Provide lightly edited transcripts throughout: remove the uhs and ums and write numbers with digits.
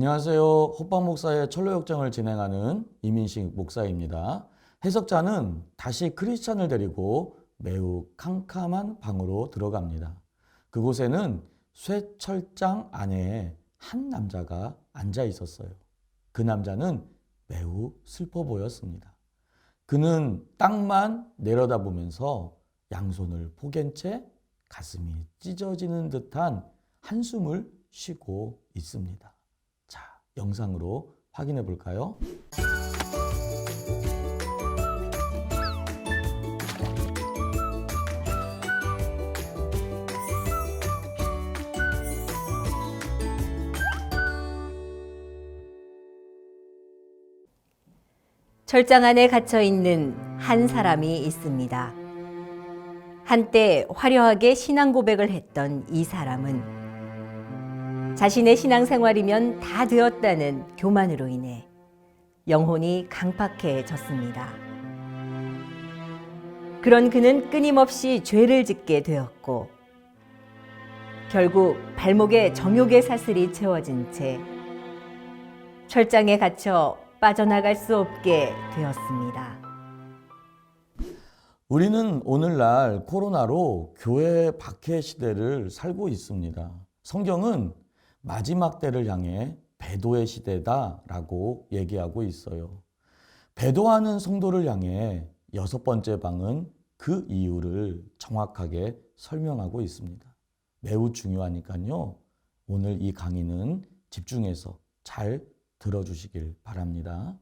안녕하세요. 호빵 목사의 철로역정을 진행하는 이민식 목사입니다. 해석자는 다시 크리스찬을 데리고 매우 캄캄한 방으로 들어갑니다. 그곳에는 쇠철장 안에 한 남자가 앉아 있었어요. 그 남자는 매우 슬퍼 보였습니다. 그는 땅만 내려다보면서 양손을 포갠 채 가슴이 찢어지는 듯한 한숨을 쉬고 있습니다. 자, 영상으로 확인해 볼까요? 철장 안에 갇혀 있는 한 사람이 있습니다. 한때 화려하게 신앙 고백을 했던 이 사람은 자신의 신앙생활이면 다 되었다는 교만으로 인해 영혼이 강팍해졌습니다. 그런 그는 끊임없이 죄를 짓게 되었고 결국 발목에 정욕의 사슬이 채워진 채 철장에 갇혀 빠져나갈 수 없게 되었습니다. 우리는 오늘날 코로나로 교회 박해 시대를 살고 있습니다. 성경은 마지막 때를 향해 배도의 시대다라고 얘기하고 있어요. 배도하는 성도를 향해 6번째 방은 그 이유를 정확하게 설명하고 있습니다. 매우 중요하니까요. 오늘 이 강의는 집중해서 잘 들어주시길 바랍니다.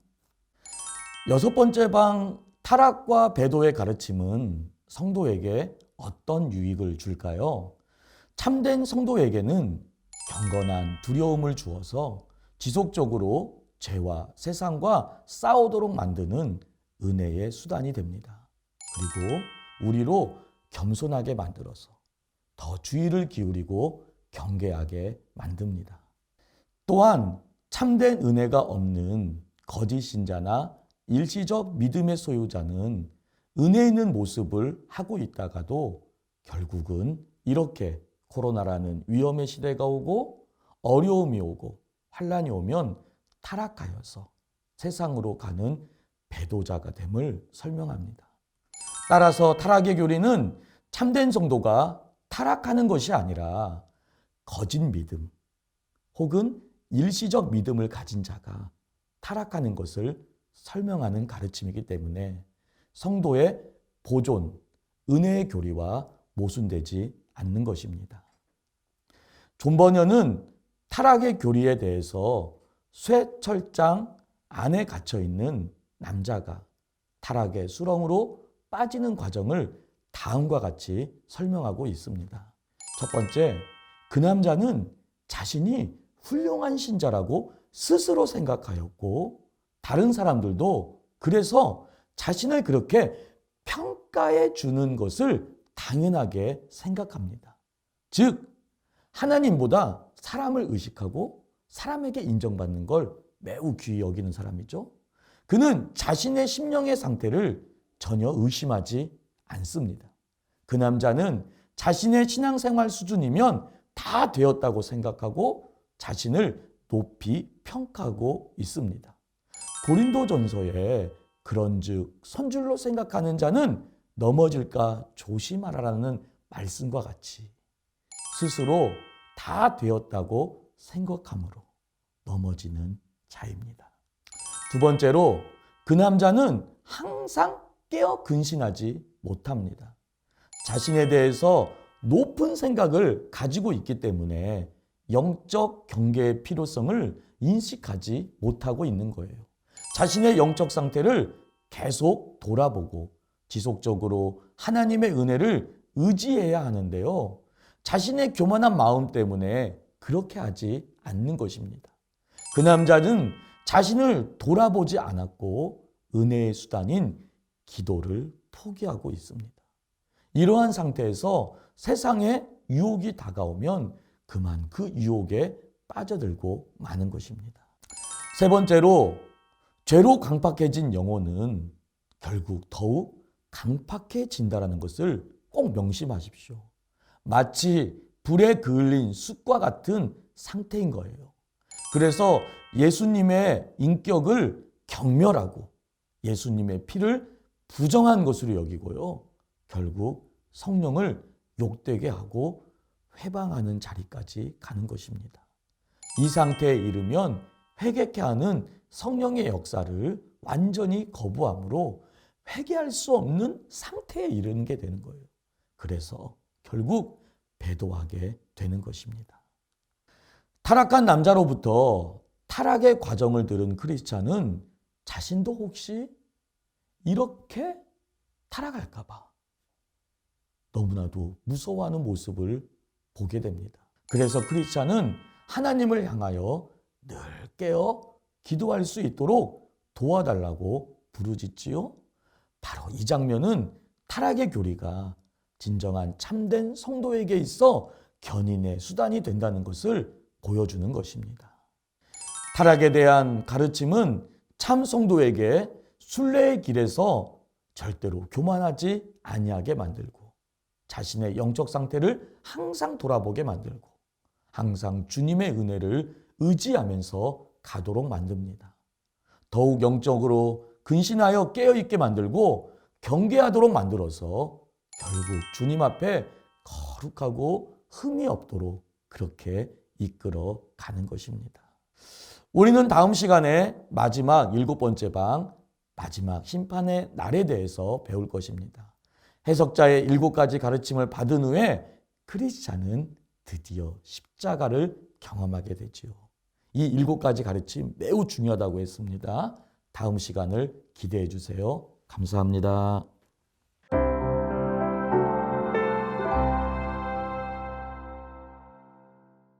6번째 방 타락과 배도의 가르침은 성도에게 어떤 유익을 줄까요? 참된 성도에게는 경건한 두려움을 주어서 지속적으로 죄와 세상과 싸우도록 만드는 은혜의 수단이 됩니다. 그리고 우리로 겸손하게 만들어서 더 주의를 기울이고 경계하게 만듭니다. 또한 참된 은혜가 없는 거짓 신자나 일시적 믿음의 소유자는 은혜 있는 모습을 하고 있다가도 결국은 이렇게 코로나라는 위험의 시대가 오고 어려움이 오고 환란이 오면 타락하여서 세상으로 가는 배도자가 됨을 설명합니다. 따라서 타락의 교리는 참된 성도가 타락하는 것이 아니라 거짓 믿음 혹은 일시적 믿음을 가진 자가 타락하는 것을 설명하는 가르침이기 때문에 성도의 보존, 은혜의 교리와 모순되지 않는 것입니다. 존 버녀는 타락의 교리에 대해서 쇠철장 안에 갇혀 있는 남자가 타락의 수렁으로 빠지는 과정을 다음과 같이 설명하고 있습니다. 첫 번째, 그 남자는 자신이 훌륭한 신자라고 스스로 생각하였고 다른 사람들도 그래서 자신을 그렇게 평가해 주는 것을 당연하게 생각합니다. 즉, 하나님보다 사람을 의식하고 사람에게 인정받는 걸 매우 귀히 여기는 사람이죠. 그는 자신의 심령의 상태를 전혀 의심하지 않습니다. 그 남자는 자신의 신앙생활 수준이면 다 되었다고 생각하고 자신을 높이 평가하고 있습니다. 고린도전서에 그런즉 선줄로 생각하는 자는 넘어질까 조심하라라는 말씀과 같이 스스로 다 되었다고 생각함으로 넘어지는 자입니다. 두 번째로 그 남자는 항상 깨어 근신하지 못합니다. 자신에 대해서 높은 생각을 가지고 있기 때문에 영적 경계의 필요성을 인식하지 못하고 있는 거예요. 자신의 영적 상태를 계속 돌아보고 지속적으로 하나님의 은혜를 의지해야 하는데요. 자신의 교만한 마음 때문에 그렇게 하지 않는 것입니다. 그 남자는 자신을 돌아보지 않았고 은혜의 수단인 기도를 포기하고 있습니다. 이러한 상태에서 세상에 유혹이 다가오면 그만 그 유혹에 빠져들고 마는 것입니다. 세 번째로 죄로 강팍해진 영혼은 결국 더욱 강팍해진다는 것을 꼭 명심하십시오. 마치 불에 그을린 숯과 같은 상태인 거예요. 그래서 예수님의 인격을 경멸하고 예수님의 피를 부정한 것으로 여기고요. 결국 성령을 욕되게 하고 회방하는 자리까지 가는 것입니다. 이 상태에 이르면 회개케 하는 성령의 역사를 완전히 거부함으로 회개할 수 없는 상태에 이르게 되는 거예요. 그래서 결국 배도하게 되는 것입니다. 타락한 남자로부터 타락의 과정을 들은 크리스찬은 자신도 혹시 이렇게 타락할까 봐 너무나도 무서워하는 모습을 보게 됩니다. 그래서 크리스찬은 하나님을 향하여 늘 깨어 기도할 수 있도록 도와달라고 부르짖지요. 바로 이 장면은 타락의 교리가 진정한 참된 성도에게 있어 견인의 수단이 된다는 것을 보여주는 것입니다. 타락에 대한 가르침은 참 성도에게 순례의 길에서 절대로 교만하지 아니하게 만들고 자신의 영적 상태를 항상 돌아보게 만들고 항상 주님의 은혜를 의지하면서 가도록 만듭니다. 더욱 영적으로 근신하여 깨어있게 만들고 경계하도록 만들어서 결국 주님 앞에 거룩하고 흠이 없도록 그렇게 이끌어 가는 것입니다. 우리는 다음 시간에 마지막 7번째 방, 마지막 심판의 날에 대해서 배울 것입니다. 해석자의 7가지 가르침을 받은 후에 크리스찬은 드디어 십자가를 경험하게 되지요. 이 7가지 가르침 매우 중요하다고 했습니다. 다음 시간을 기대해 주세요. 감사합니다.